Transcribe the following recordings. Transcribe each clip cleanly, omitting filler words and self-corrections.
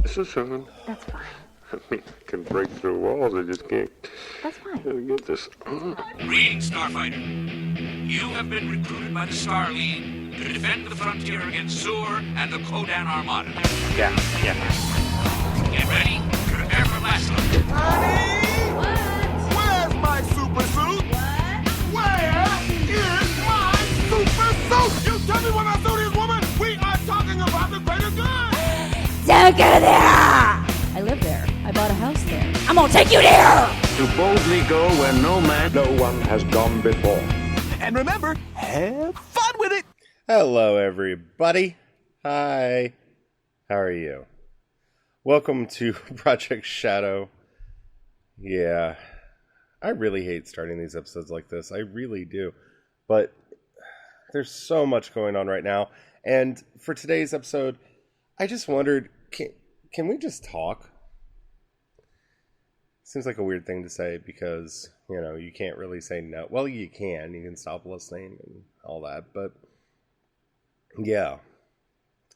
This is fine. That's fine. I mean, I can break through walls, I just can't That's fine. get this. Greetings, Starfighter. You have been recruited by the Star League to defend the frontier against Sur and the Kodan Armada. Yeah. Get ready, prepare for blast off. Honey! Where's my super suit? Where is my super suit? You tell me when I sue this woman, we are talking about the greater good. Don't go there! I live there. I bought a house there. I'm gonna take you there! To boldly go where no one has gone before. And remember, have fun with it. Hello, everybody. Hi. How are you? Welcome to Project Shadow. Yeah, I really hate starting these episodes like this. I really do. But there's so much going on right now. And for today's episode, I just wondered, can we just talk? Seems like a weird thing to say because, you know, you can't really say no. Well, you can stop listening and all that. But yeah,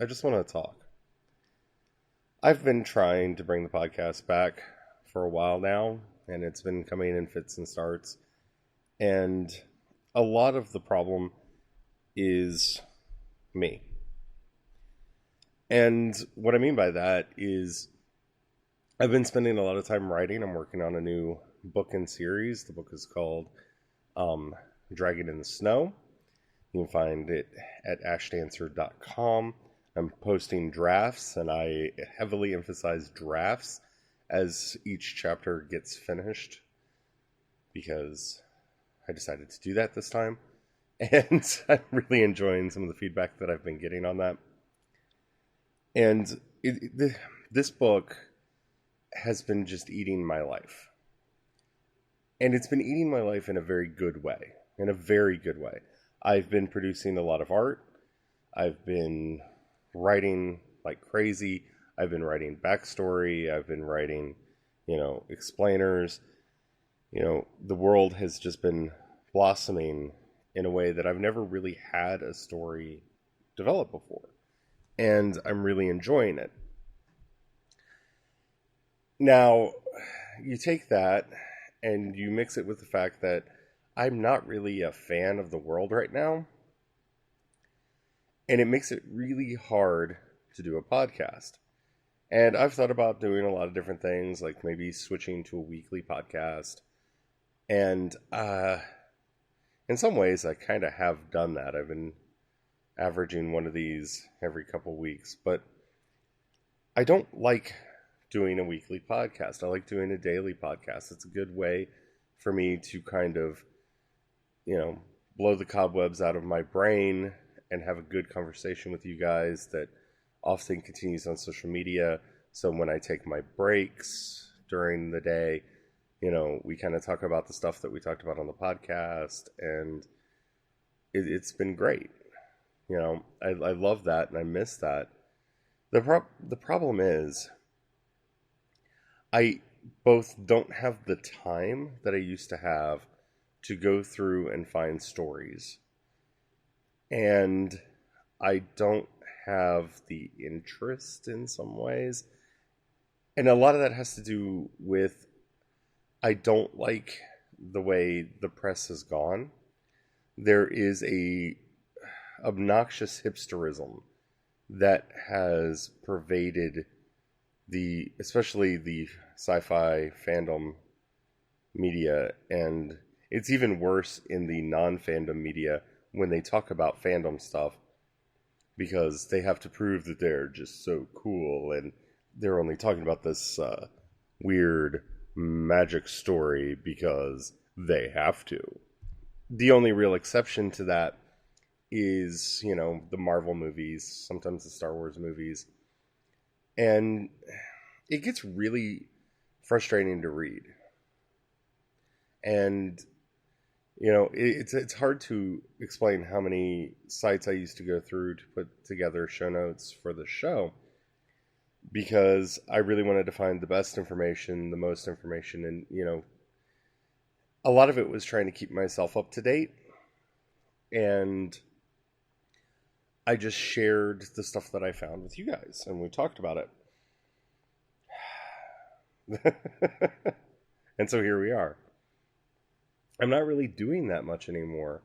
I just want to talk. I've been trying to bring the podcast back for a while now, and it's been coming in fits and starts. And a lot of the problem is me. And what I mean by that is I've been spending a lot of time writing. I'm working on a new book and series. The book is called Dragon in the Snow. You can find it at ashdancer.com. I'm posting drafts, and I heavily emphasize drafts as each chapter gets finished because I decided to do that this time. And I'm really enjoying some of the feedback that I've been getting on that. And this book has been just eating my life. And it's been eating my life in a very good way. I've been producing a lot of art. I've been writing like crazy. I've been writing backstory. I've been writing, explainers. The world has just been blossoming in a way that I've never really had a story develop before. And I'm really enjoying it. Now, you take that and you mix it with the fact that I'm not really a fan of the world right now. And it makes it really hard to do a podcast. And I've thought about doing a lot of different things, like maybe switching to a weekly podcast. And in some ways, I kind of have done that. I've been averaging one of these every couple weeks. But I don't like doing a weekly podcast. I like doing a daily podcast. It's a good way for me to kind of, blow the cobwebs out of my brain and have a good conversation with you guys that often continues on social media. So when I take my breaks during the day, we kind of talk about the stuff that we talked about on the podcast, and it's been great. I love that, and I miss that. The problem is I both don't have the time that I used to have to go through and find stories. And I don't have the interest in some ways. And a lot of that has to do with I don't like the way the press has gone. There is a obnoxious hipsterism that has pervaded especially the sci-fi fandom media, and it's even worse in the non-fandom media when they talk about fandom stuff, because they have to prove that they're just so cool, and they're only talking about this weird magic story because they have to. The only real exception to that is, the Marvel movies, sometimes the Star Wars movies. And it gets really frustrating to read. And, it's hard to explain how many sites I used to go through to put together show notes for the show, because I really wanted to find the best information, the most information, and, a lot of it was trying to keep myself up to date. And I just shared the stuff that I found with you guys, and we talked about it. And so here we are. I'm not really doing that much anymore.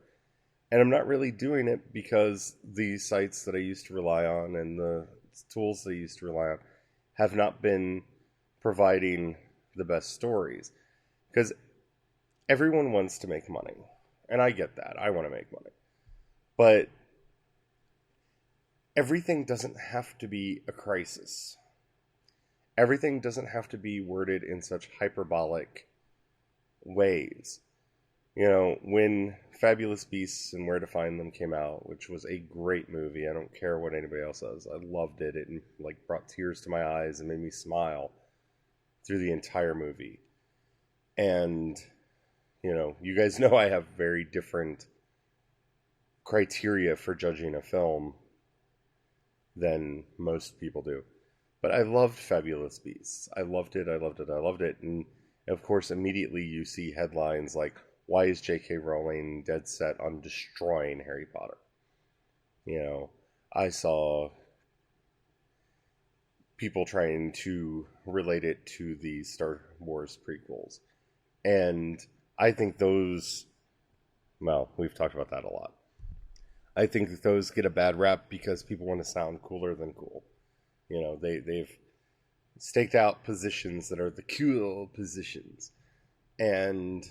And I'm not really doing it because the sites that I used to rely on and the tools that I used to rely on have not been providing the best stories. Because everyone wants to make money. And I get that. I want to make money. But everything doesn't have to be a crisis. Everything doesn't have to be worded in such hyperbolic ways. You know, when Fabulous Beasts and Where to Find Them came out, which was a great movie, I don't care what anybody else says, I loved it. It like brought tears to my eyes and made me smile through the entire movie. And, you know, you guys know I have very different criteria for judging a film than most people do. But I loved Fabulous Beasts. I loved it, I loved it, I loved it. And of course, immediately you see headlines like, why is J.K. Rowling dead set on destroying Harry Potter? You know, I saw people trying to relate it to the Star Wars prequels. And I think those, well, we've talked about that a lot. I think that those get a bad rap because people want to sound cooler than cool. You know, they've staked out positions that are the cool positions. And,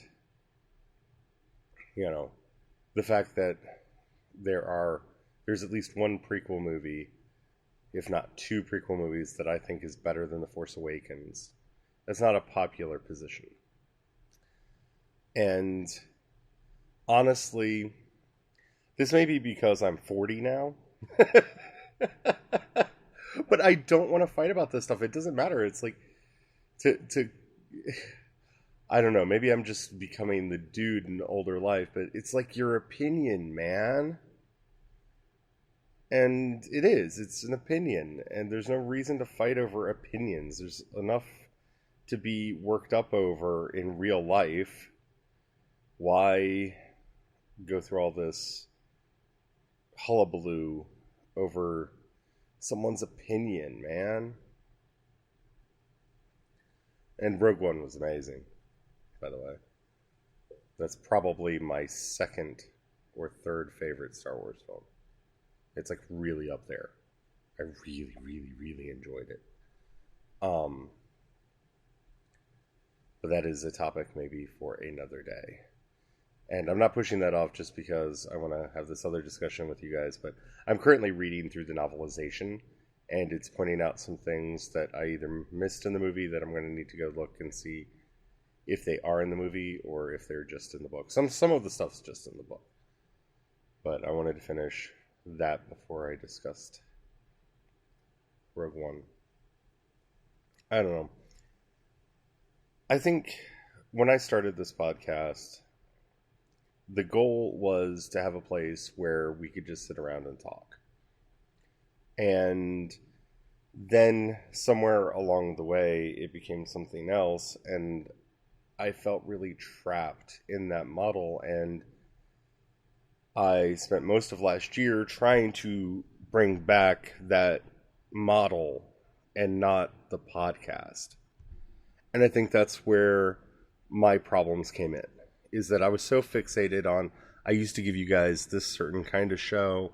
you know, the fact that there's at least one prequel movie, if not two prequel movies, that I think is better than The Force Awakens. That's not a popular position. And honestly, this may be because I'm 40 now. But I don't want to fight about this stuff. It doesn't matter. It's like I don't know, maybe I'm just becoming the dude in older life, but it's like your opinion, man. And it is. It's an opinion, and there's no reason to fight over opinions. There's enough to be worked up over in real life. Why go through all this hullabaloo over someone's opinion, man? And Rogue One was amazing, by the way. That's probably my second or third favorite Star Wars film. It's like really up there. I really, really, really enjoyed it. But that is a topic maybe for another day. And I'm not pushing that off just because I want to have this other discussion with you guys, but I'm currently reading through the novelization, and it's pointing out some things that I either missed in the movie that I'm going to need to go look and see if they are in the movie or if they're just in the book. Some of the stuff's just in the book. But I wanted to finish that before I discussed Rogue One. I don't know. I think when I started this podcast, the goal was to have a place where we could just sit around and talk. And then somewhere along the way, it became something else, and I felt really trapped in that model, and I spent most of last year trying to bring back that model and not the podcast. And I think that's where my problems came in, is that I was so fixated on, I used to give you guys this certain kind of show,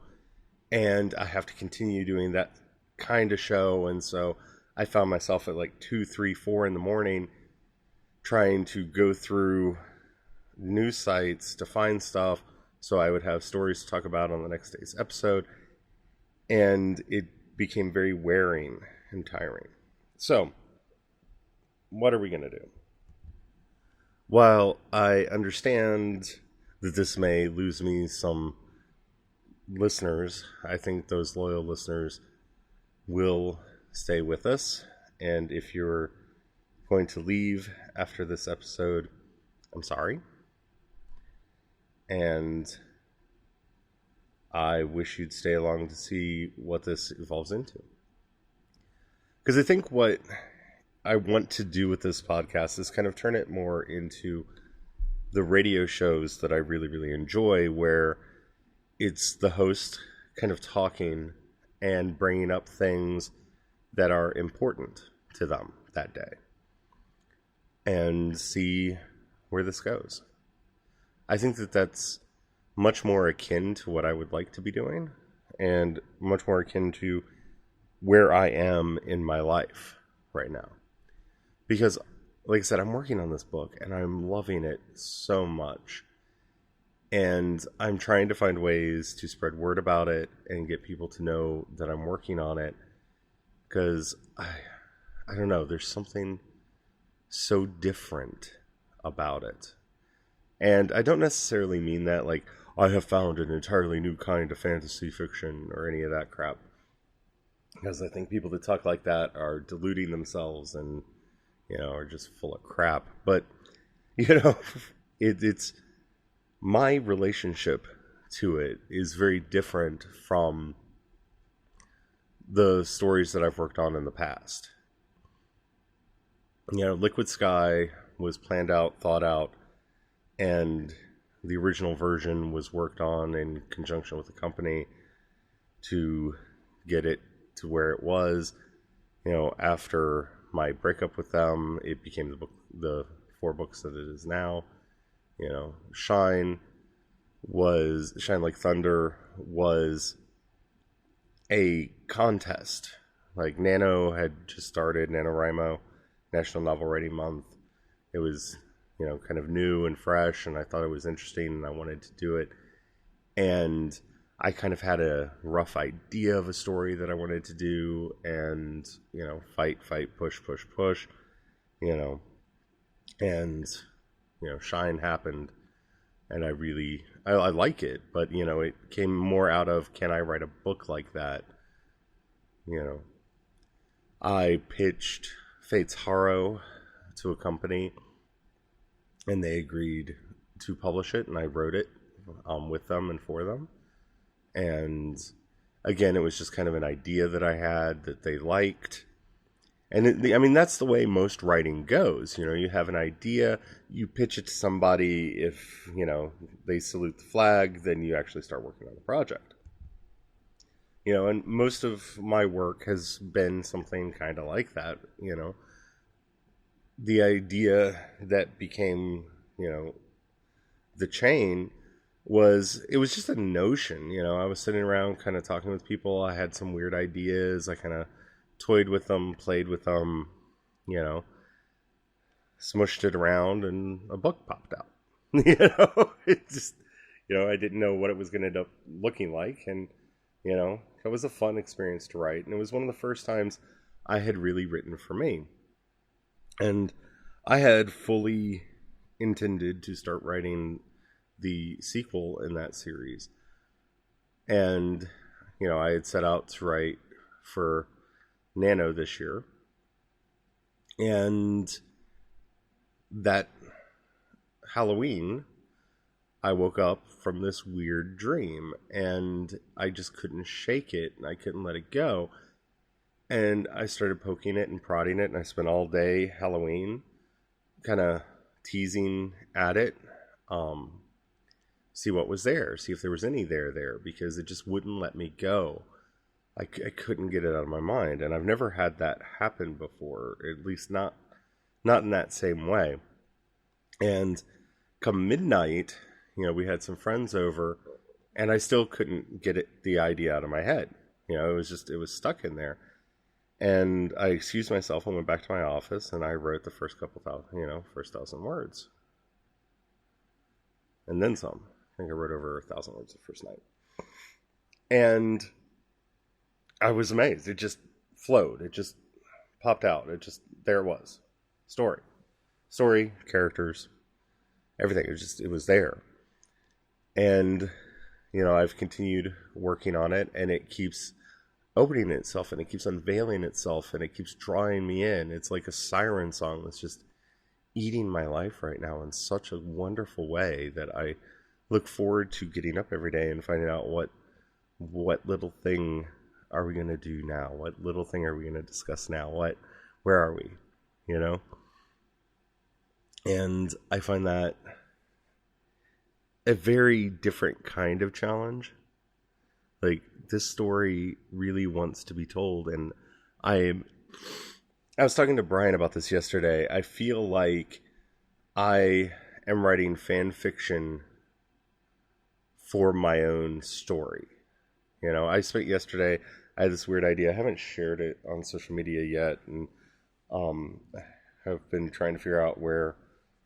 and I have to continue doing that kind of show. And so I found myself at like 2, 3, 4 in the morning trying to go through news sites to find stuff so I would have stories to talk about on the next day's episode. And it became very wearing and tiring. So, what are we going to do? While I understand that this may lose me some listeners, I think those loyal listeners will stay with us. And if you're going to leave after this episode, I'm sorry. And I wish you'd stay along to see what this evolves into. Because I think what I want to do with this podcast is kind of turn it more into the radio shows that I really, really enjoy, where it's the host kind of talking and bringing up things that are important to them that day and see where this goes. I think that that's much more akin to what I would like to be doing and much more akin to where I am in my life right now. Because, like I said, I'm working on this book and I'm loving it so much. And I'm trying to find ways to spread word about it and get people to know that I'm working on it. Because, I don't know, there's something so different about it. And I don't necessarily mean that like, I have found an entirely new kind of fantasy fiction or any of that crap. Because I think people that talk like that are deluding themselves and, are just full of crap. But, it's... my relationship to it is very different from the stories that I've worked on in the past. Liquid Sky was planned out, thought out, and the original version was worked on in conjunction with the company to get it to where it was. After my breakup with them, it became the 4 books that it is now. Shine Like Thunder was a contest. Like Nano had just started, NaNoWriMo, National Novel Writing Month. It was, kind of new and fresh, and I thought it was interesting, and I wanted to do it. And I kind of had a rough idea of a story that I wanted to do, and, fight, push, and, Shine happened, and I like it, but, it came more out of, can I write a book like that? I pitched Fate's Harrow to a company, and they agreed to publish it, and I wrote it with them and for them. And again, it was just kind of an idea that I had that they liked. And that's the way most writing goes. You have an idea, you pitch it to somebody. If, they salute the flag, then you actually start working on the project. And most of my work has been something kind of like that. The idea that became, the chain it was just a notion. I was sitting around kind of talking with people. I had some weird ideas. I kind of toyed with them, played with them, smushed it around, and a book popped out. It just, I didn't know what it was going to end up looking like. And, it was a fun experience to write. And it was one of the first times I had really written for me. And I had fully intended to start writing the sequel in that series. And, I had set out to write for Nano this year. And that Halloween, I woke up from this weird dream, and I just couldn't shake it, and I couldn't let it go. And I started poking it and prodding it, and I spent all day Halloween kind of teasing at it, see what was there, see if there was any there, because it just wouldn't let me go. I couldn't get it out of my mind, and I've never had that happen before, at least not in that same way. And come midnight, we had some friends over, and I still couldn't get the idea out of my head. It was stuck in there. And I excused myself and went back to my office, and I wrote the first first 1,000 words. And then some. I think I wrote over 1,000 words the first night. And I was amazed. It just flowed. It just popped out. There it was. Story, characters, everything. It was there. And, I've continued working on it, and it keeps opening itself, and it keeps unveiling itself, and it keeps drawing me in. It's like a siren song that's just eating my life right now in such a wonderful way that I look forward to getting up every day and finding out what little thing are we going to do now? What little thing are we going to discuss now? Where are we? And I find that a very different kind of challenge Like, this story really wants to be told, and I was talking to Brian about this yesterday. I feel like I am writing fan fiction for my own story. You know, I spent yesterday, I had this weird idea. I haven't shared it on social media yet, and have been trying to figure out where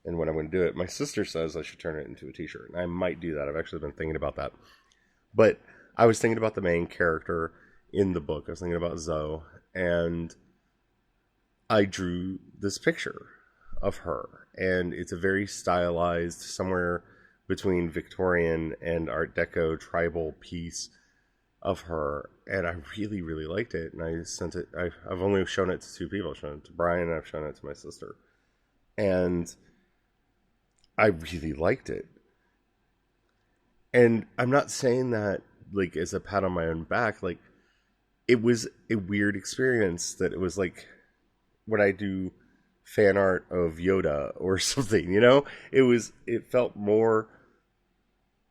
and when I'm going to do it. My sister says I should turn it into a t-shirt, and I might do that. I've actually been thinking about that. But I was thinking about the main character in the book. I was thinking about Zoe, and I drew this picture of her, and it's a very stylized, somewhere between Victorian and Art Deco tribal piece of her, and I really, really liked it, and I sent it. I've only shown it to two people. I've shown it to Brian, and I've shown it to my sister, and I really liked it. And I'm not saying that like as a pat on my own back. Like, it was a weird experience that it was like when I do fan art of Yoda or something, you know? It felt more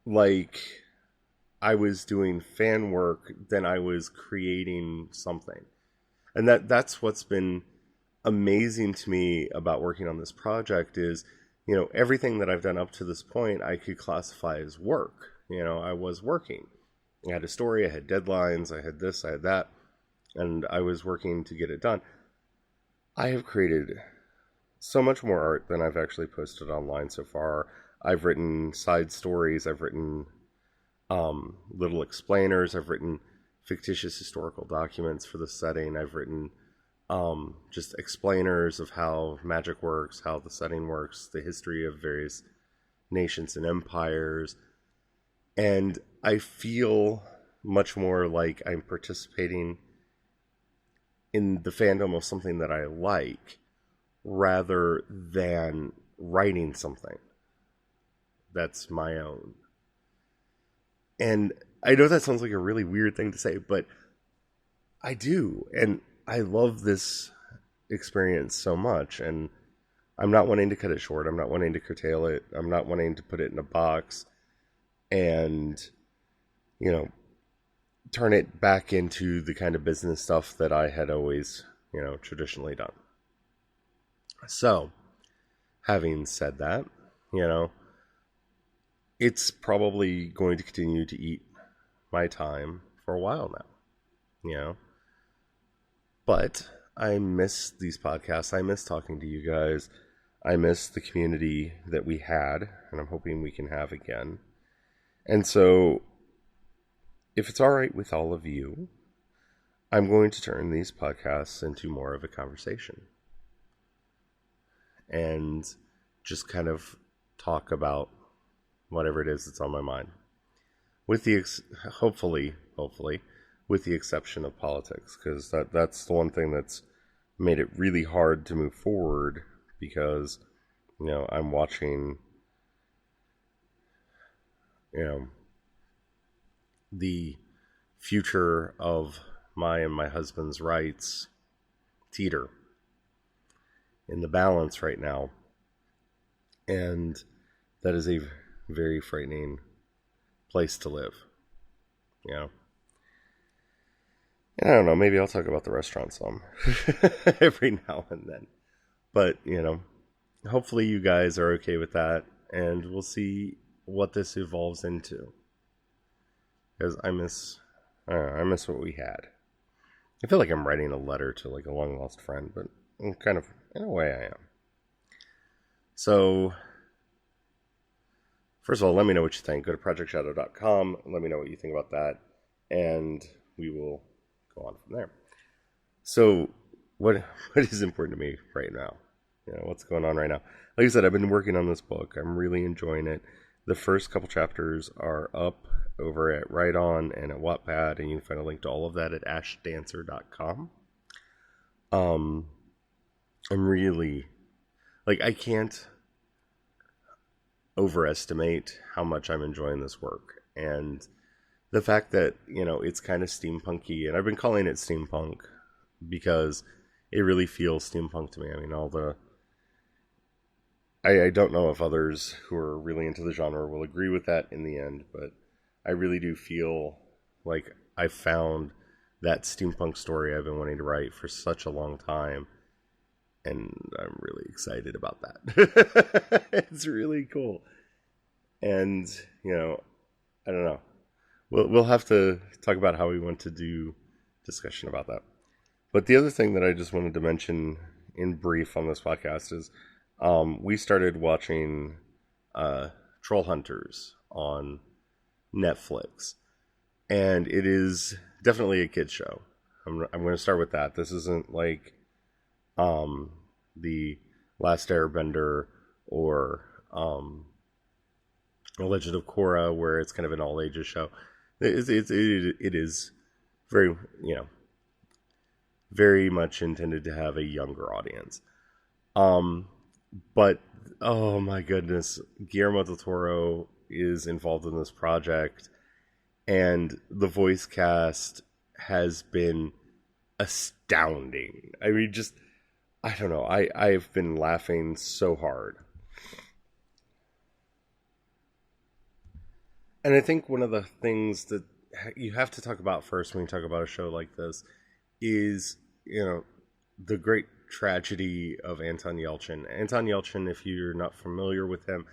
like I was doing fan work than I was creating something. And that's what's been amazing to me about working on this project is, you know, everything that I've done up to this point, I could classify as work. You know, I was working. I had a story, I had deadlines, I had this, I had that, and I was working to get it done. I have created so much more art than I've actually posted online so far. I've written side stories, I've written little explainers, I've written fictitious historical documents for the setting, I've written just explainers of how magic works, how the setting works, the history of various nations and empires, and I feel much more like I'm participating in the fandom of something that I like rather than writing something that's my own. And I know that sounds like a really weird thing to say, but I do. And I love this experience so much. And I'm not wanting to cut it short. I'm not wanting to curtail it. I'm not wanting to put it in a box and, you know, turn it back into the kind of business stuff that I had always, you know, traditionally done. So, having said that, you know, it's probably going to continue to eat my time for a while now, you know. But I miss these podcasts. I miss talking to you guys. I miss the community that we had, and I'm hoping we can have again. And so, if it's all right with all of you, I'm going to turn these podcasts into more of a conversation. And just kind of talk about whatever it is that's on my mind. With the hopefully, with the exception of politics, because that's the one thing that's made it really hard to move forward, because, you know, I'm watching, you know, the future of my and my husband's rights teeter in the balance right now, and that is a very frightening place to live, you know. And I don't know, maybe I'll talk about the restaurant some every now and then, but, you know, hopefully you guys are okay with that, and we'll see what this evolves into, because I miss what we had. I feel like I'm writing a letter to like a long lost friend, but I'm kind of, in a way, I am. So, first of all, let me know what you think. Go to projectshadow.com. Let me know what you think about that, and we will go on from there. So, what is important to me right now? You know, what's going on right now? Like I said, I've been working on this book. I'm really enjoying it. The first couple chapters are up over at Right On and at Wattpad, and you can find a link to all of that at ashdancer.com. I'm really, like, I can't overestimate how much I'm enjoying this work, and the fact that, you know, it's kind of steampunky, and I've been calling it steampunk because it really feels steampunk to me. I mean, I don't know if others who are really into the genre will agree with that in the end, but I really do feel Like, I found that steampunk story I've been wanting to write for such a long time, and I'm really excited about that. It's really cool. And, you know, I don't know. We'll have to talk about how we want to do discussion about that. But the other thing that I just wanted to mention in brief on this podcast is we started watching Trollhunters on Netflix. And it is definitely a kid's show. I'm going to start with that. This isn't like the Last Airbender or Legend of Korra, where it's kind of an all ages show. It is very, you know, very much intended to have a younger audience. But oh my goodness, Guillermo del Toro is involved in this project, and the voice cast has been astounding. I mean, just, I don't know, I've been laughing so hard. And I think one of the things that you have to talk about first when you talk about a show like this is, you know, the great tragedy of Anton Yelchin. Anton Yelchin, if you're not familiar with him,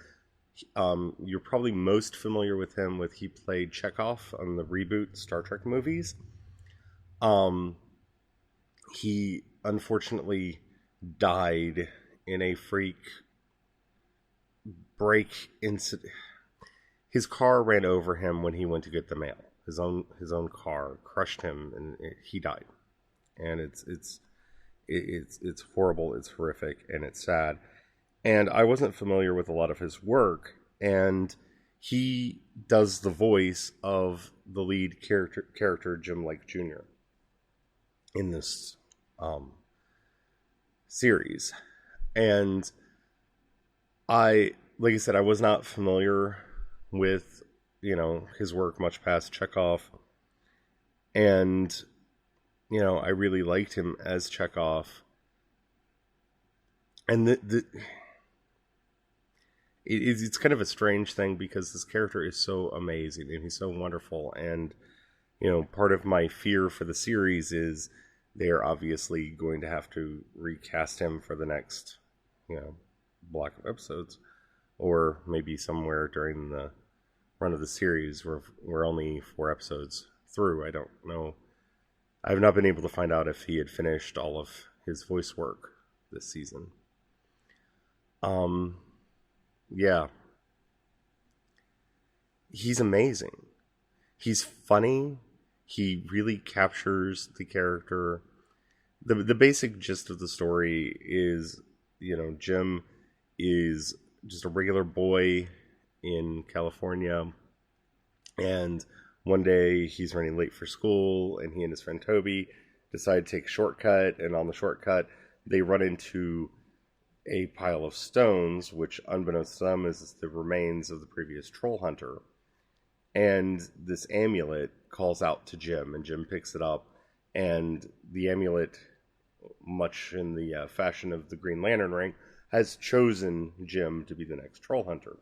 you're probably most familiar with him with he played Chekhov on the reboot Star Trek movies. He unfortunately died in a freak brake incident. His car ran over him when he went to get the mail. His own car crushed him, and he died. And it's horrible, it's horrific, and it's sad. And I wasn't familiar with a lot of his work, and he does the voice of the lead character Jim Lake Jr. in this series. And like I said, I was not familiar with, you know, his work much past Chekhov, and, you know, I really liked him as Chekhov. And it's kind of a strange thing because this character is so amazing and he's so wonderful. And, you know, part of my fear for the series is they're obviously going to have to recast him for the next, you know, block of episodes, or maybe somewhere during the run of the series. We're only 4 episodes through. I don't know. I've not been able to find out if he had finished all of his voice work this season. Yeah. He's amazing. He's funny. He really captures the character. The basic gist of the story is, you know, Jim is just a regular boy in California, and one day he's running late for school, and he and his friend Toby decide to take a shortcut, and on the shortcut they run into a pile of stones, which unbeknownst to them is the remains of the previous troll hunter. And this amulet calls out to Jim, and Jim picks it up, and the amulet, much in the fashion of the Green Lantern ring, has chosen Jim to be the next troll hunter.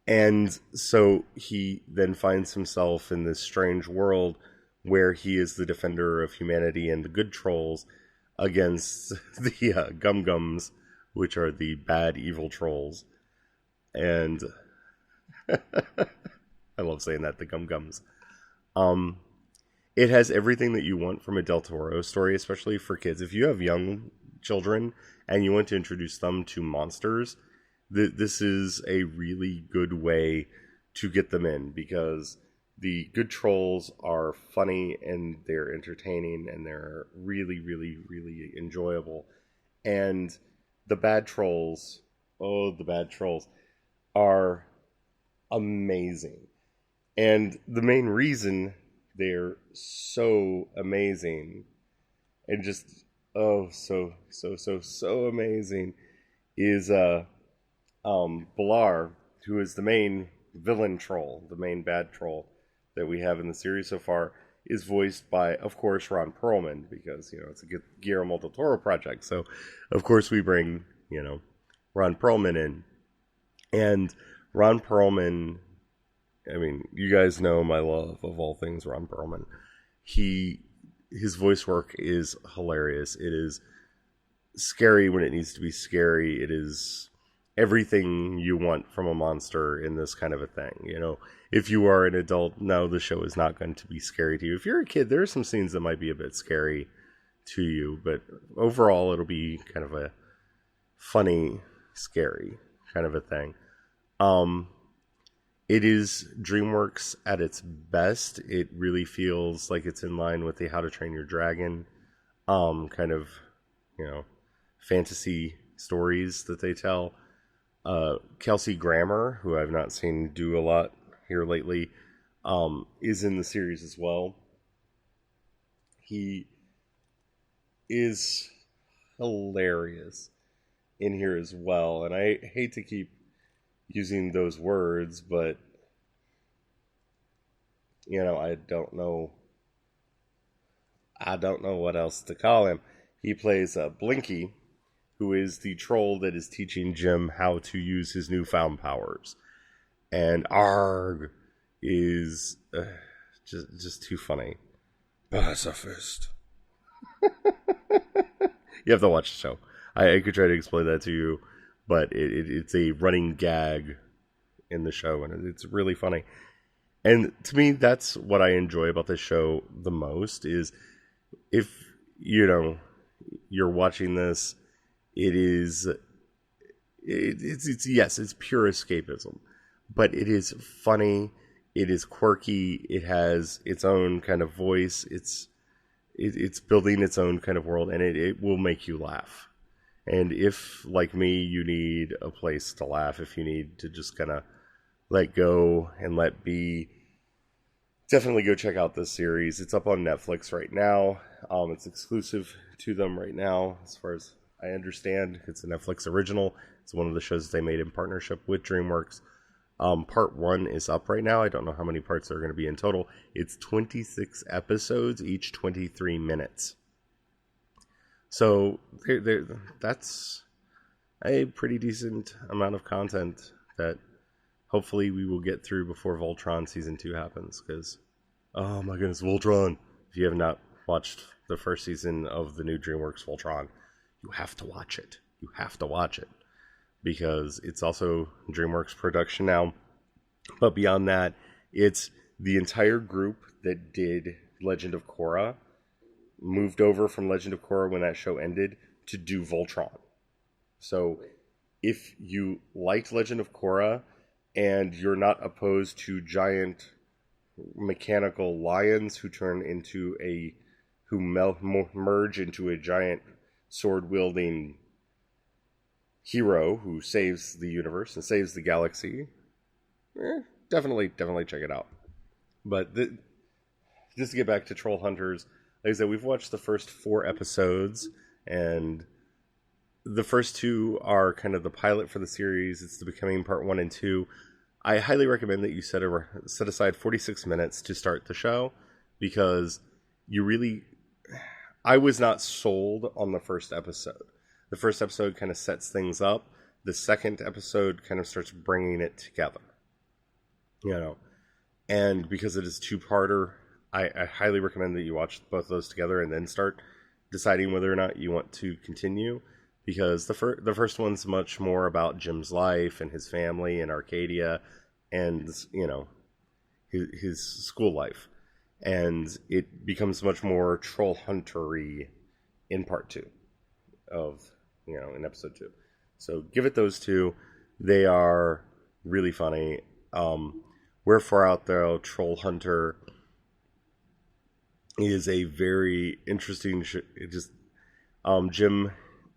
And so he then finds himself in this strange world where he is the defender of humanity and the good trolls against the Gum-Gums, which are the bad, evil trolls. And I love saying that, the Gum-Gums. It has everything that you want from a Del Toro story, especially for kids. If you have young children and you want to introduce them to monsters, this is a really good way to get them in, because the good trolls are funny and they're entertaining and they're really, really, really enjoyable. And the bad trolls, are amazing. And the main reason they're so amazing and just so amazing is Bilar, who is the main villain troll, the main bad troll that we have in the series so far, is voiced by, of course, Ron Perlman, because, you know, it's a Guillermo del Toro project. So, of course, we bring, you know, Ron Perlman in. And Ron Perlman I mean, you guys know my love of all things Ron Perlman. His voice work is hilarious. It is scary when it needs to be scary. It is everything you want from a monster in this kind of a thing. You know, if you are an adult, no, the show is not going to be scary to you. If you're a kid, there are some scenes that might be a bit scary to you, but overall it'll be kind of a funny, scary kind of a thing. It is DreamWorks at its best. It really feels like it's in line with the How to Train Your Dragon kind of, you know, fantasy stories that they tell. Kelsey Grammer, who I've not seen do a lot here lately, is in the series as well. He is hilarious in here as well, and I hate to keep using those words, but you know, I don't know what else to call him. He plays Blinky, who is the troll that is teaching Jim how to use his newfound powers, and Arg is just too funny. Pacifist. You have to watch the show. I could try to explain that to you, but it's a running gag in the show, and it's really funny. And to me, that's what I enjoy about this show the most, is if, you know, you're watching this, it's pure escapism, but it is funny, it is quirky, it has its own kind of voice, it's building its own kind of world, and it will make you laugh. And if, like me, you need a place to laugh, if you need to just kind of let go and let be, definitely go check out this series. It's up on Netflix right now. It's exclusive to them right now, as far as I understand. It's a Netflix original. It's one of the shows they made in partnership with DreamWorks. Part 1 is up right now. I don't know how many parts there are going to be in total. It's 26 episodes, each 23 minutes. So that's a pretty decent amount of content that hopefully we will get through before Voltron Season 2 happens. Because, oh my goodness, Voltron! If you have not watched the first season of the new DreamWorks Voltron, you have to watch it. You have to watch it. Because it's also DreamWorks production now. But beyond that, it's the entire group that did Legend of Korra moved over from Legend of Korra when that show ended to do Voltron. So if you liked Legend of Korra and you're not opposed to giant mechanical lions who merge into a giant sword-wielding hero who saves the universe and saves the galaxy, definitely check it out. But just to get back to Troll Hunters, like I said, we've watched the first 4 episodes, and the first 2 are kind of the pilot for the series. It's the Becoming Part 1 and 2. I highly recommend that you set aside 46 minutes to start the show, because I was not sold on the first episode. The first episode kind of sets things up. The second episode kind of starts bringing it together. You know, and because it is 2-parter, I highly recommend that you watch both of those together and then start deciding whether or not you want to continue. Because the first one's much more about Jim's life and his family and Arcadia and, you know, his school life. And it becomes much more Troll Hunter-y in part 2 of, you know, in episode 2. So give it those 2. They are really funny. Wherefore Out There, Troll Hunter is a very interesting Jim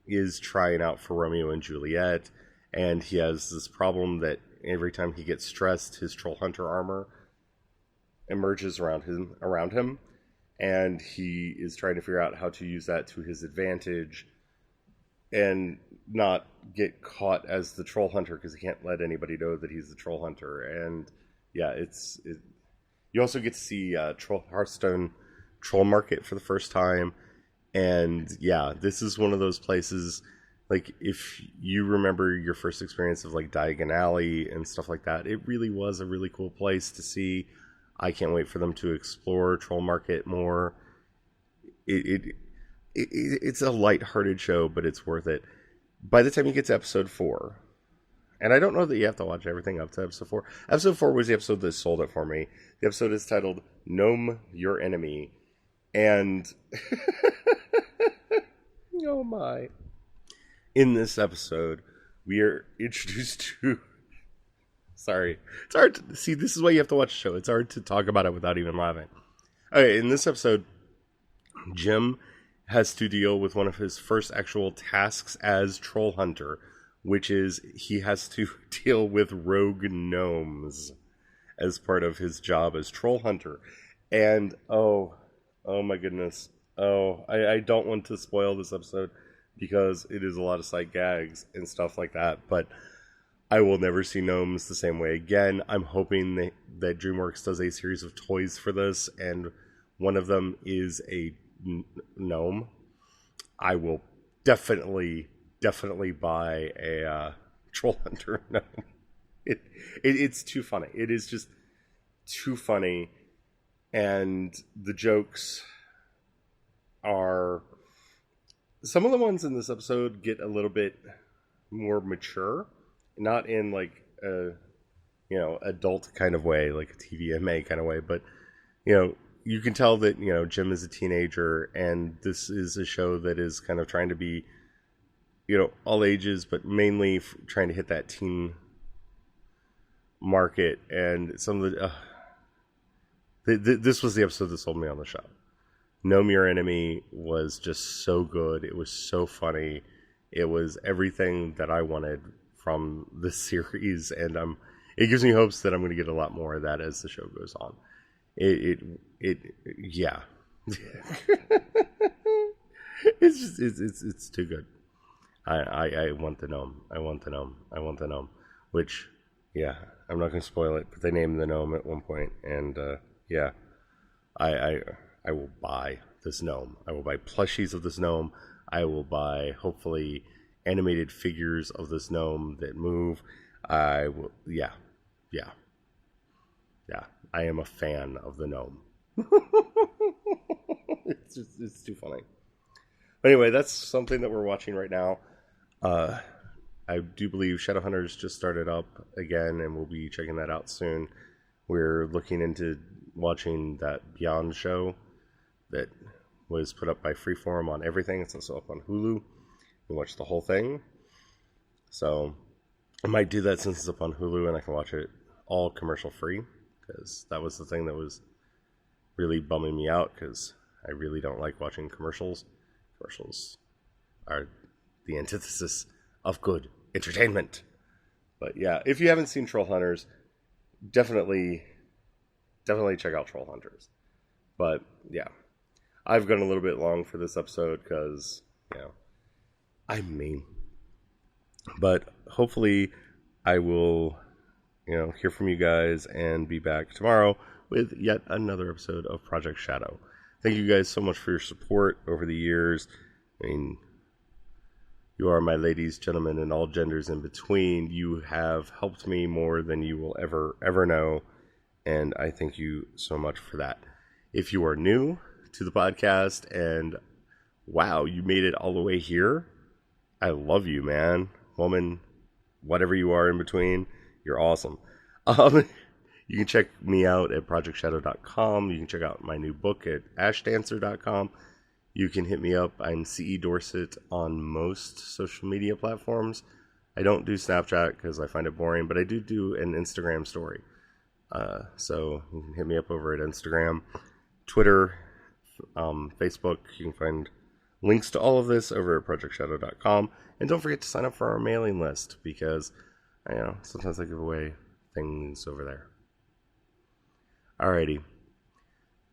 is trying out for Romeo and Juliet, and he has this problem that every time he gets stressed, his Troll Hunter armor emerges around him, and he is trying to figure out how to use that to his advantage and not get caught as the Troll Hunter, because he can't let anybody know that he's the Troll Hunter. And yeah, you also get to see Hearthstone Troll Market for the first time. And yeah, this is one of those places, like, if you remember your first experience of like Diagon Alley and stuff like that, it really was a really cool place to see. I can't wait for them to explore Troll Market more. It's a lighthearted show, but it's worth it. By the time you get to episode 4, and I don't know that you have to watch everything up to episode 4. Episode 4 was the episode that sold it for me. The episode is titled Gnome Your Enemy. And oh my. In this episode, we are introduced to... Sorry. It's hard to... See, this is why you have to watch the show. It's hard to talk about it without even laughing. Okay, in this episode, Jim has to deal with one of his first actual tasks as Troll Hunter, which is he has to deal with rogue gnomes as part of his job as Troll Hunter. And, oh my goodness. I don't want to spoil this episode because it is a lot of sight gags and stuff like that, but I will never see gnomes the same way again. I'm hoping that DreamWorks does a series of toys for this, and one of them is a gnome. I will definitely buy a Troll Hunter gnome. It's too funny. It is just too funny, and the jokes are... Some of the ones in this episode get a little bit more mature, not in like a adult kind of way, like a TVMA kind of way, but you can tell that Jim is a teenager, and this is a show that is kind of trying to be all ages, but mainly trying to hit that teen market. And some of this was the episode that sold me on the show. Gnome Your Enemy was just so good. It was so funny. It was everything that I wanted from the series, and it gives me hopes that I'm going to get a lot more of that as the show goes on. Yeah. It's too good. I want the gnome. I want the gnome. Which, yeah, I'm not going to spoil it, but they named the gnome at one point, and yeah, I will buy this gnome. I will buy plushies of this gnome. I will buy, hopefully, animated figures of this gnome that move. I will, yeah. I am a fan of the gnome. It's too funny. Anyway, that's something that we're watching right now. I do believe Shadowhunters just started up again, and we'll be checking that out soon. We're looking into watching that Beyond show that was put up by Freeform on everything. It's also up on Hulu. We watch the whole thing. So I might do that since it's up on Hulu and I can watch it all commercial free, because that was the thing that was really bumming me out, because I really don't like watching commercials. Commercials are the antithesis of good entertainment. But yeah, if you haven't seen Troll Hunters, definitely check out Troll Hunters. But yeah, I've gone a little bit long for this episode because, I'm mean. But hopefully I will, hear from you guys and be back tomorrow with yet another episode of Project Shadow. Thank you guys so much for your support over the years. I mean, you are my ladies, gentlemen, and all genders in between. You have helped me more than you will ever know, and I thank you so much for that. If you are new to the podcast and, wow, you made it all the way here, I love you, man, woman, whatever you are in between, you're awesome. You can check me out at projectshadow.com. You can check out my new book at ashdancer.com. You can hit me up. I'm CE Dorset on most social media platforms. I don't do Snapchat because I find it boring, but I do an Instagram story. So you can hit me up over at Instagram, Twitter, Facebook. You can find links to all of this over at projectshadow.com. And don't forget to sign up for our mailing list, because sometimes I give away things over there. Alrighty.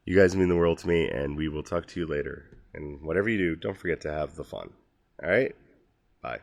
You guys mean the world to me, and we will talk to you later. And whatever you do, don't forget to have the fun. Alright? Bye.